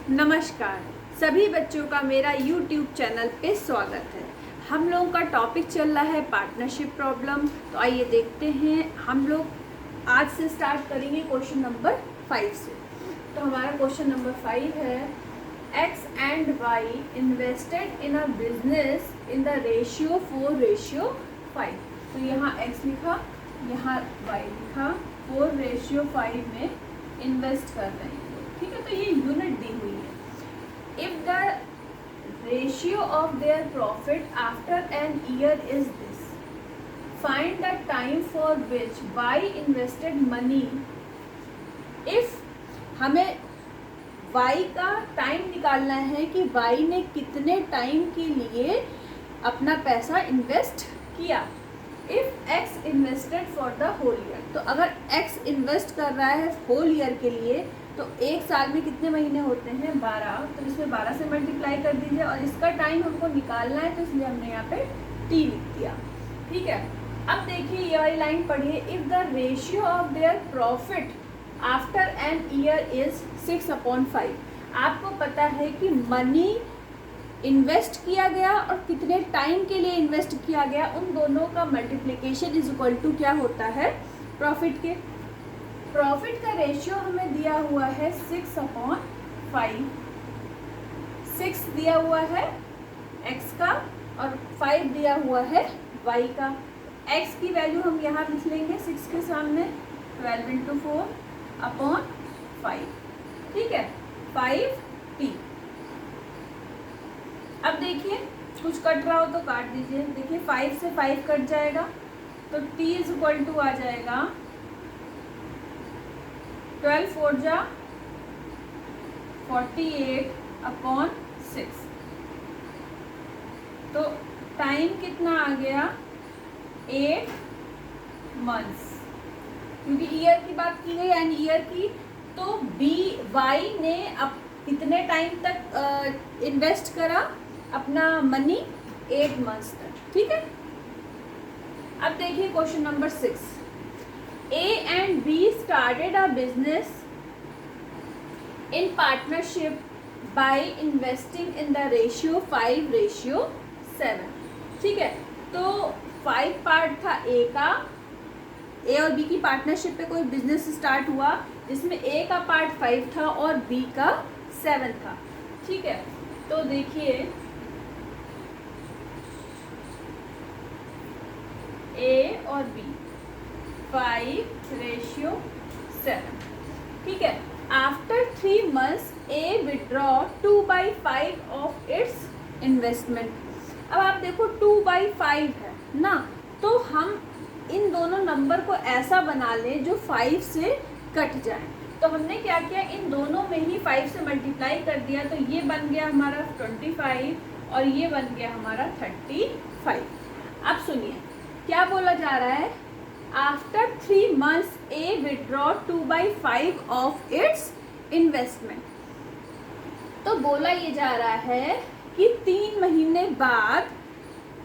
नमस्कार, सभी बच्चों का मेरा YouTube चैनल पे स्वागत है। हम लोगों का टॉपिक चल रहा है पार्टनरशिप प्रॉब्लम। तो आइए देखते हैं, हम लोग आज से स्टार्ट करेंगे क्वेश्चन नंबर 5 से। तो हमारा क्वेश्चन नंबर 5 है, X and Y invested in a business in the ratio 4:5। तो यहाँ X लिखा, यहाँ Y लिखा, 4:5 में इन्वेस्ट कर रहे हैं। ठीक है, तो ये यूनिट दी हुई है। If the ratio of their profit after an year is this, find the time for which Y invested money. If हमें वाई का टाइम निकालना है कि वाई ने कितने टाइम के लिए अपना पैसा इन्वेस्ट किया। If X invested for the whole year, तो अगर एक्स इन्वेस्ट कर रहा है होल ईयर के लिए, तो एक साल में कितने महीने होते हैं? 12। तो इसमें 12 से मल्टीप्लाई कर दीजिए, और इसका टाइम हमको निकालना है, तो इसलिए हमने यहाँ पे टी लिख दिया। ठीक है, अब देखिए ये वाली लाइन पढ़िए, if the ratio of their profit after an year is 6/5। आपको पता है कि मनी इन्वेस्ट किया गया और कितने टाइम के लिए इन्वेस्ट किया गया, उन दोनों का मल्टीप्लिकेशन इज इक्वल टू क्या होता है? प्रॉफिट के। प्रॉफिट का रेशियो हमें दिया हुआ है 6/5। 6 दिया हुआ है x का और 5 दिया हुआ है y का। x की वैल्यू हम यहाँ लिख लेंगे 6 के सामने, 12 × 4/5। ठीक है, 5t। अब देखिए कुछ कट रहा हो तो काट दीजिए। देखिए 5 से 5 कट जाएगा, तो t इज इक्वल टू आ जाएगा 12 4 जा 48/6। तो टाइम कितना आ गया? 8 मंथ्स, क्योंकि ईयर की बात की गई, एंड ईयर की। तो बी वाई ने अब कितने टाइम तक इन्वेस्ट करा अपना मनी? 8 मंथ्स तक। ठीक है, अब देखिए question number 6। A and B started a business in partnership by investing in the ratio 5:7। ठीक है, तो 5 पार्ट था A का। A और B की पार्टनरशिप पे कोई बिजनेस स्टार्ट हुआ जिसमें A का पार्ट 5 था और B का 7 था। ठीक है, तो देखिए A और B 5:7। ठीक है, after 3 months A withdraw 2/5 of its investment. अब आप देखो 2/5 है ना, तो हम इन दोनों नंबर को ऐसा बना लें जो 5 से कट जाए। तो हमने क्या किया, इन दोनों में ही 5 से मल्टीप्लाई कर दिया, तो ये बन गया हमारा 25 और ये बन गया हमारा 35। अब सुनिए क्या बोला जा रहा है, after 3 months A withdraw 2/5 of its investment। तो बोला ये जा रहा है कि 3 महीने बाद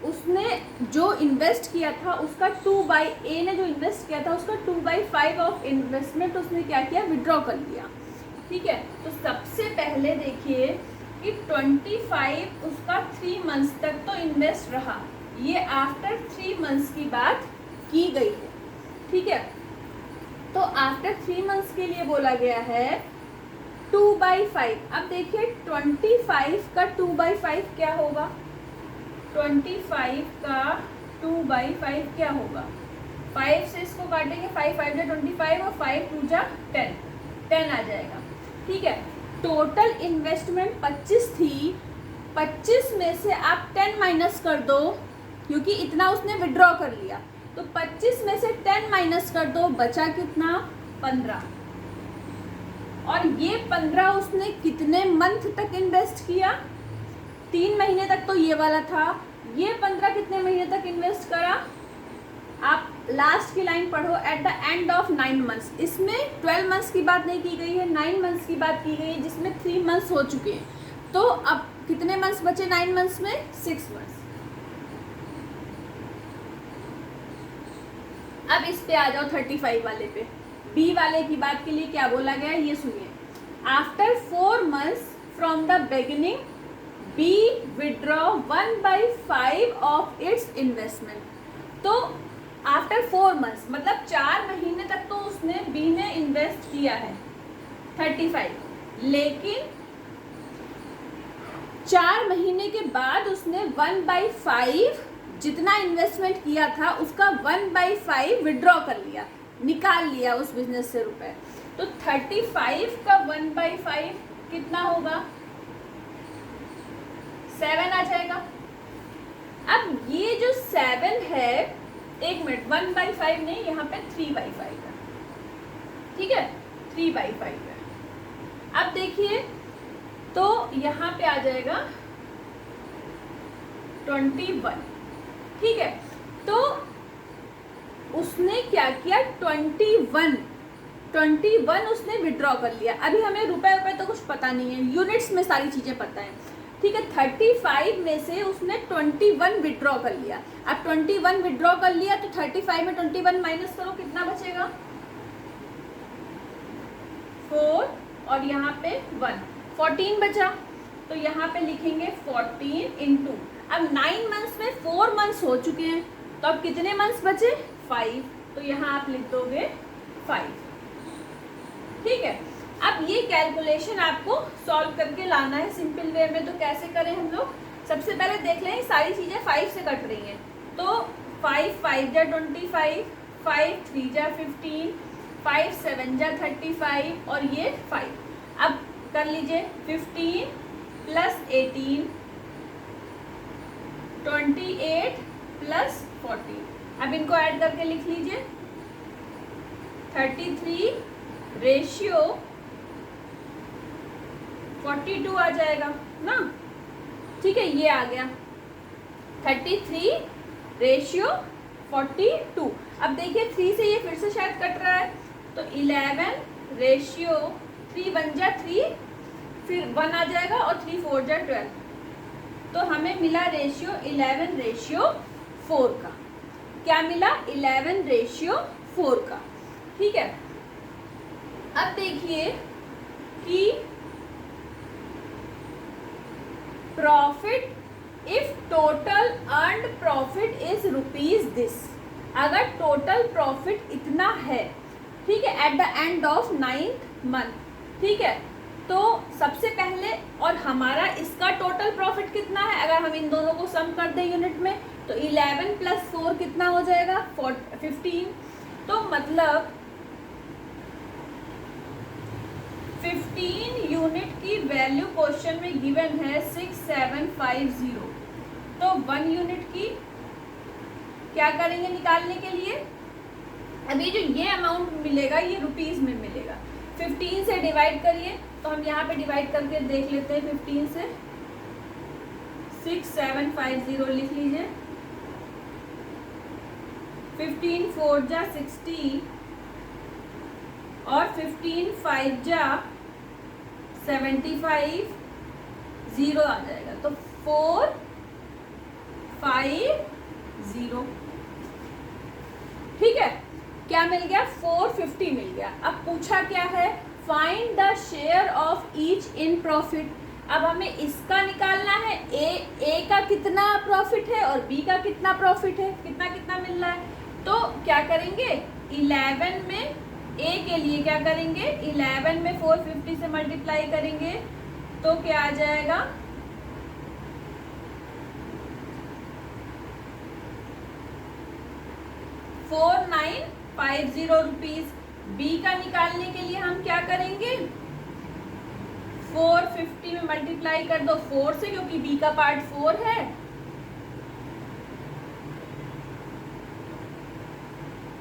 उसने जो इन्वेस्ट किया था उसका A ने जो इन्वेस्ट किया था उसका 2/5 ऑफ इन्वेस्टमेंट उसने क्या किया? विड्रॉ कर लिया। ठीक है, तो सबसे पहले देखिए कि 25 उसका 3 मंथ्स तक तो इन्वेस्ट रहा, ये आफ्टर 3 मंथ्स की बात की गई है। ठीक है, तो आफ्टर 3 मंथ्स के लिए बोला गया है 2/5। अब देखिए 25 का 2/5 क्या होगा? 25 का 2/5 क्या होगा? 5 से इसको काटेंगे, 5 5 जा 25 और 5 2 जा 10, 10 आ जाएगा। ठीक है, टोटल इन्वेस्टमेंट 25 थी, 25 में से आप 10 माइनस कर दो, क्योंकि इतना उसने विड्रॉ कर लिया। तो 25 में से 10 माइनस कर दो, बचा कितना? 15। और ये 15 उसने कितने मंथ तक इन्वेस्ट किया? 3 महीने तक तो ये वाला था। ये 15 कितने महीने तक इन्वेस्ट करा? आप लास्ट की लाइन पढ़ो, eight the end of 9 months. इसमें 12 मंथ्स की बात नहीं की गई है, 9 मंथ्स की बात की गई है, जिसमें 3 मंथ्स हो चुके हैं। तो अब कितने मंथ्स बचे 9 मंथ्स में? 6 मंथ्स। अब इस पे आ जाओ 35 वाले पे। बी वाले की बात के लिए क्या बोला गया है ये सुनिए। After 4 months from the beginning B withdraw 1/5 of its investment. तो आफ्टर 4 months मतलब 4 महीने तक तो उसने बी ने इन्वेस्ट किया है 35, लेकिन 4 महीने के बाद उसने 1/5 जितना इन्वेस्टमेंट किया था उसका 1/5 विड्रॉ कर लिया, निकाल लिया उस बिजनेस से रुपए। तो 35 का 1/5 कितना होगा? 7 आ जाएगा। अब ये जो 7 है, 1 मिनट, 1/5 नहीं, यहाँ पे 3/5 है, ठीक है, 3/5 है। अब देखिए तो यहाँ पे आ जाएगा 21, ठीक है। तो उसने क्या किया, 21 उसने विड्रॉ कर लिया। अभी हमें रुपए तो कुछ पता नहीं है, यूनिट्स में सारी चीजें पता है, ठीक है। 35 में से उसने 21 विड्रॉ कर लिया। अब 21 विड्रॉ कर लिया तो 35 में 21 माइनस करो, कितना बचेगा? 4 और यहाँ पे 1, 14 बचा। तो यहाँ पे लिखेंगे 14 इंटू, अब 9 मंथ्स में 4 मंथ्स हो चुके हैं, तो अब कितने मंथ्स बचे? 5। तो यहाँ आप लिख दोगे 5, ठीक है। अब ये कैलकुलेशन आपको सॉल्व करके लाना है सिंपल वे में। तो कैसे करें हम लोग? सबसे पहले देख लें सारी चीजें 5 से कट रही हैं। तो 5 5 जा 25, 5 3 जा 15, 5 7 जा 35 और ये 5। अब कर लीजिए 15 प्लस 18, 28 प्लस 40। अब इनको ऐड करके लिख लीजिए 33 रेशियो 42 आ जाएगा ना, ठीक है। ये आ गया 33 रेशियो 42। अब देखिए 3 से ये फिर से शायद कट रहा है, तो 11 रेशियो 3 1 जा 3, फिर 1 आ जाएगा और 3 4 जा 12। तो हमें मिला रेशियो 11 रेशियो 4 का। क्या मिला? 11 रेशियो 4 का, ठीक है। अब देखिए कि profit if total earned profit is rupees this. अगर टोटल प्रॉफिट इतना है, ठीक है, eight the end of 9th month, ठीक है। तो सबसे पहले, और हमारा इसका टोटल प्रॉफिट कितना है, अगर हम इन दोनों को सम कर दें यूनिट में, तो 11 प्लस 4 कितना हो जाएगा? 15। तो मतलब 15 यूनिट की वैल्यू क्वेश्चन में गिवन है 6750। तो 1 यूनिट की क्या करेंगे निकालने के लिए? अभी जो ये अमाउंट मिलेगा ये रुपीस में मिलेगा। 15 से डिवाइड करिए, तो हम यहाँ पे डिवाइड करके देख लेते हैं। 15 से 6750 लिख लीजिए। 15 4 जा 60 और 15 5 जा 75, 0 आ जाएगा। तो 450, ठीक है। क्या मिल गया? 450 मिल गया। अब पूछा क्या है? Find the share of each in profit. अब हमें इसका निकालना है, ए का कितना प्रॉफिट है और बी का कितना प्रॉफिट है, कितना कितना मिल रहा है। तो क्या करेंगे? 11 में ए के लिए क्या करेंगे? 11 में 450 से मल्टीप्लाई करेंगे तो क्या आ जाएगा? 4950 रुपीज। बी का निकालने के लिए हम क्या करेंगे? 450 में मल्टीप्लाई कर दो 4 से, क्योंकि बी का पार्ट 4 है।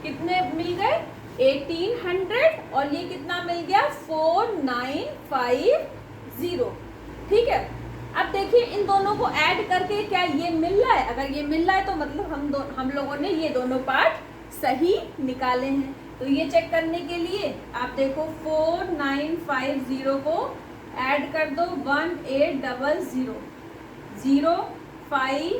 कितने मिल गए? 1800 और ये कितना मिल गया? 4950, ठीक है। अब देखिए इन दोनों को ऐड करके क्या ये मिल रहा है? अगर ये मिल रहा है तो मतलब हम लोगों ने ये दोनों पार्ट सही निकाले हैं। तो ये चेक करने के लिए आप देखो 4950 को ऐड कर दो 1800, 0 5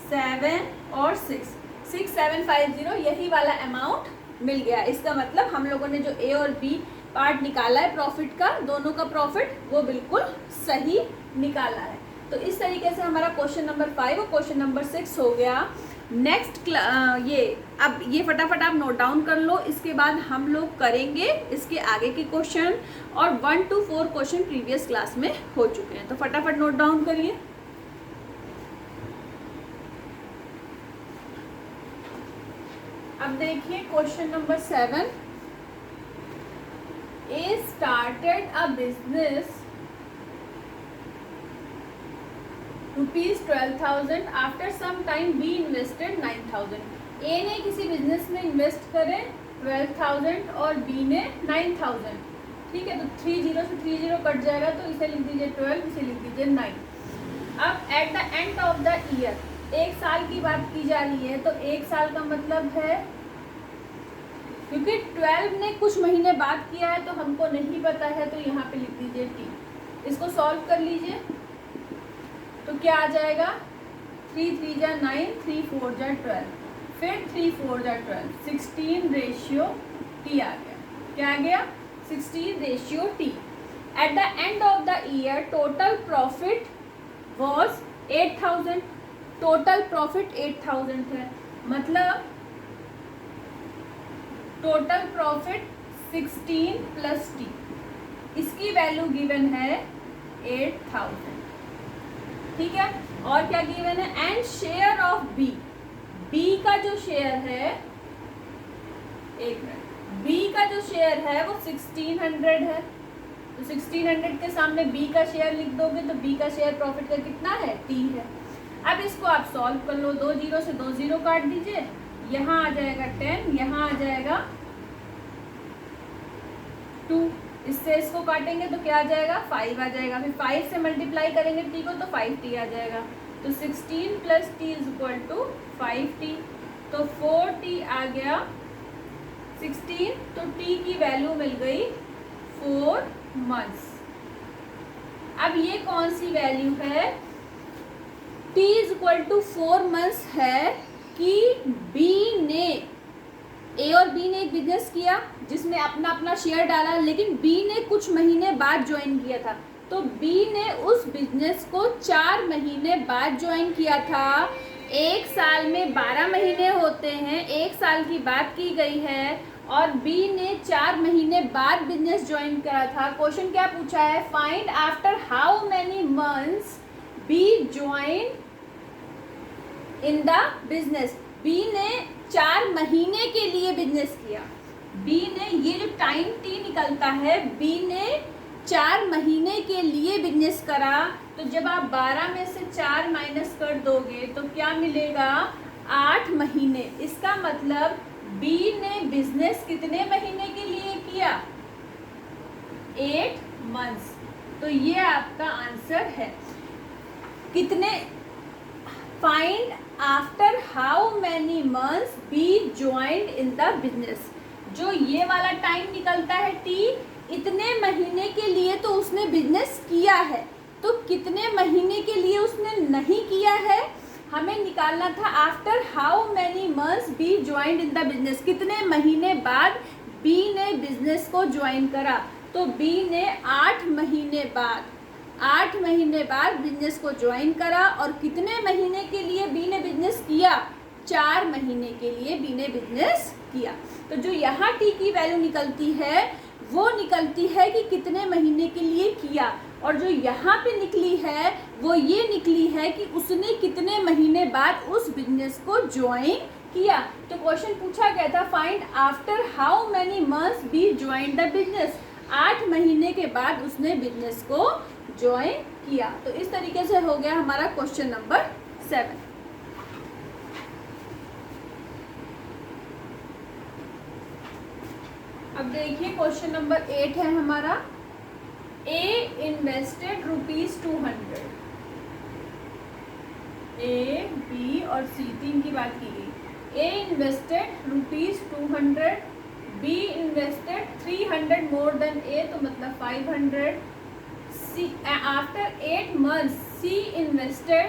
7 और 6750, यही वाला अमाउंट मिल गया। इसका मतलब हम लोगों ने जो ए और बी पार्ट निकाला है प्रॉफिट का, दोनों का प्रॉफिट वो बिल्कुल सही निकाला है। तो इस तरीके से हमारा क्वेश्चन नंबर 5 और क्वेश्चन नंबर 6 हो गया। नेक्स्ट ये अब ये फटाफट आप नोट डाउन कर लो, इसके बाद हम लोग करेंगे इसके आगे के क्वेश्चन, और 1 to 4 क्वेश्चन प्रीवियस क्लास में हो चुके हैं, तो फटाफट नोट डाउन करिए। अब देखिए question number 7, A started a business ₹12,000 after some time B invested 9,000। A ने किसी बिजनेस में इन्वेस्ट करे 12,000 और बी ने 9,000, ठीक है। तो 30 से 30 कट जाएगा, तो इसे लिख दीजिए 12, इसे लिख दीजिए 9। अब eight the end of the year, एक साल की बात की जा रही है, तो एक साल का मतलब है, क्योंकि 12 ने कुछ महीने बाद किया है तो हमको नहीं पता है, तो यहाँ पे लिख दीजिए टी। इसको सॉल्व कर लीजिए, तो क्या आ जाएगा, 3 3 जा 9, 3 4 जा 12, फिर 3 4 जा 12, 16:T आ गया। क्या आ गया, 16:T। At the end of the year total profit was 8,000। Total profit 8,000 है, मतलब टोटल प्रॉफिट 16 + T, इसकी वैल्यू गिवन है 8,000, ठीक है। और क्या गिवन है, and share of B, B का जो शेयर है, एक मिनट, बी का जो शेयर है वो 1600 है, तो 1600 के सामने बी का शेयर लिख दोगे, तो बी का शेयर प्रॉफिट का कितना है, टी है। अब इसको आप सॉल्व कर लो, 2 0 से 2 0 काट दीजिए, यहाँ आ जाएगा 10, यहाँ आ जाएगा 2, इससे इसको काटेंगे तो क्या आ जाएगा, 5 आ जाएगा, फिर 5 से मल्टीप्लाई करेंगे टी को, तो 5t आ जाएगा। तो 16 + T = 5t, तो 4t आ गया 16, तो t की वैल्यू मिल गई 4 मंथ्स। अब ये कौन सी वैल्यू है, t = 4 मंथ्स है कि बी ने, ए और बी ने एक बिजनेस किया जिसमें अपना अपना शेयर डाला, लेकिन बी ने कुछ महीने बाद ज्वाइन किया था, तो बी ने उस बिजनेस को 4 महीने बाद ज्वाइन किया था। एक साल में 12 महीने होते हैं, एक साल की बात की गई है, और बी ने 4 महीने बाद बिजनेस ज्वाइन करा था। क्वेश्चन क्या पूछा है, find after how many months B join in the business. B ने 4 महीने के लिए बिजनेस किया, बी ने, ये जो टाइम टी निकलता है, बी ने 4 महीने के लिए बिजनेस करा, तो जब आप 12 में से 4 माइनस कर दोगे तो क्या मिलेगा, 8 महीने। इसका मतलब बी ने बिजनेस कितने महीने के लिए किया, 8 मंथ्स। तो ये आपका आंसर है। कितने, find after how many months B joined in the business. जो ये वाला टाइम निकलता है टी, इतने महीने के लिए तो उसने बिजनेस किया है, तो कितने महीने के लिए उसने नहीं किया है हमें निकालना था। After how many months B joined in the business, कितने महीने बाद बी ने बिजनेस को ज्वाइन करा, तो बी ने 8 महीने बाद बिजनेस को ज्वाइन करा। और कितने महीने के लिए बी ने बिजनेस किया, 4 महीने के लिए बी ने बिजनेस किया। तो जो यहाँ टी की वैल्यू निकलती है वो निकलती है कि कितने महीने के लिए किया, और जो यहाँ पे निकली है वो ये निकली है कि उसने कितने महीने बाद उस बिजनेस को ज्वाइन किया। तो क्वेश्चन पूछा गया था, find after how many months B join the business. 8 महीने के बाद उसने बिजनेस को ज्वाइन किया। तो इस तरीके से हो गया हमारा क्वेश्चन नंबर 7। अब देखिए क्वेश्चन नंबर 8 है हमारा, ए इन्वेस्टेड ₹200। ए, बी और सी, तीन की बात की गई। A invested ₹200, B invested 300 more than A, तो मतलब 500। C, after 8 months C invested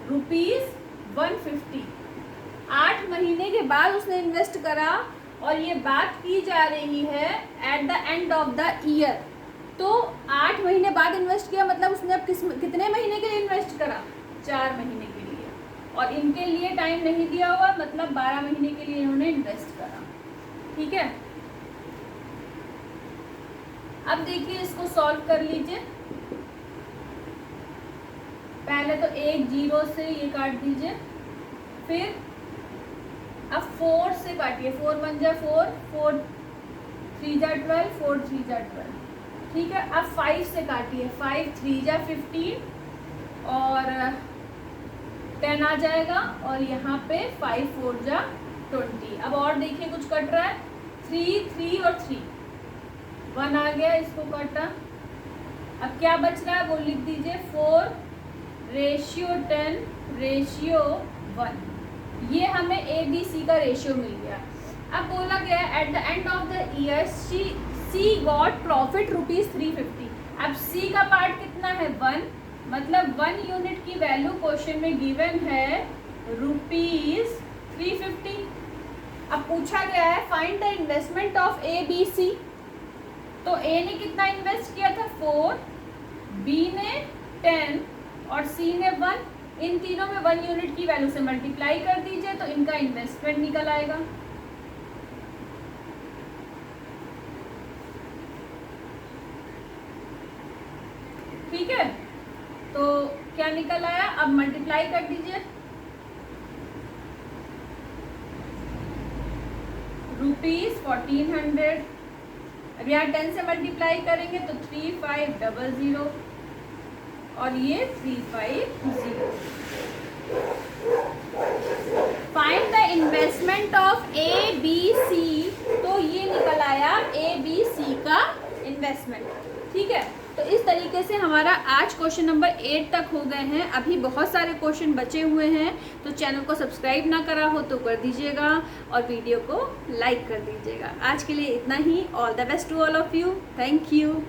₹150। 8 महीने के बाद उसने इन्वेस्ट करा और ये बात की जा रही है eight the end of the year. तो 8 महीने बाद इन्वेस्ट किया, मतलब उसने अब कितने महीने के लिए इन्वेस्ट करा? 4 महीने के लिए। और इनके लिए टाइम नहीं दिया हुआ, मतलब 12 महीने के लिए इन्होंने इन्वेस्ट करा। ठीक है, अब देखिए इसको सॉल्व कर लीजिए। पहले तो एक 0 से ये काट दीजिए, फिर अब 4 से काटिए। 4 1 जा 4, 4 3 जा 12, 4 3 जा 12। ठीक है, अब 5 से काटिए। 5 3 जा 15 और 10 आ जाएगा, और यहाँ पे 5 4 जा 20। अब और देखिए कुछ कट रहा है। 3 3 और 3, 1 आ गया, इसको काटा। अब क्या बच रहा है वो लिख दीजिए। 4 रेशियो 10 रेशियो 1। ये हमें ABC का रेशियो मिल गया। अब बोला गया at the end of the year C got profit ₹350। अब C का पार्ट कितना है? 1, मतलब 1 यूनिट की वैल्यू क्वेश्चन में गिवन है ₹350। अब पूछा गया है find the investment of ABC। तो A ने कितना इन्वेस्ट किया था? 4, B ने 10 और C ने 1। इन तीनों में 1 यूनिट की वैल्यू से मल्टीप्लाई कर दीजिए तो इनका इन्वेस्टमेंट निकल आएगा। ठीक है, तो क्या निकल आया? अब मल्टीप्लाई कर दीजिए। ₹1400। अब यहाँ 10 से मल्टीप्लाई करेंगे तो 3500 और ये 350। Find the investment of ABC। तो ये निकल आया ABC का इन्वेस्टमेंट। ठीक है, तो इस तरीके से हमारा आज क्वेश्चन नंबर 8 तक हो गए हैं। अभी बहुत सारे क्वेश्चन बचे हुए हैं, तो चैनल को सब्सक्राइब ना करा हो तो कर दीजिएगा और वीडियो को लाइक कर दीजिएगा। आज के लिए इतना ही। All the best to all of you. Thank you.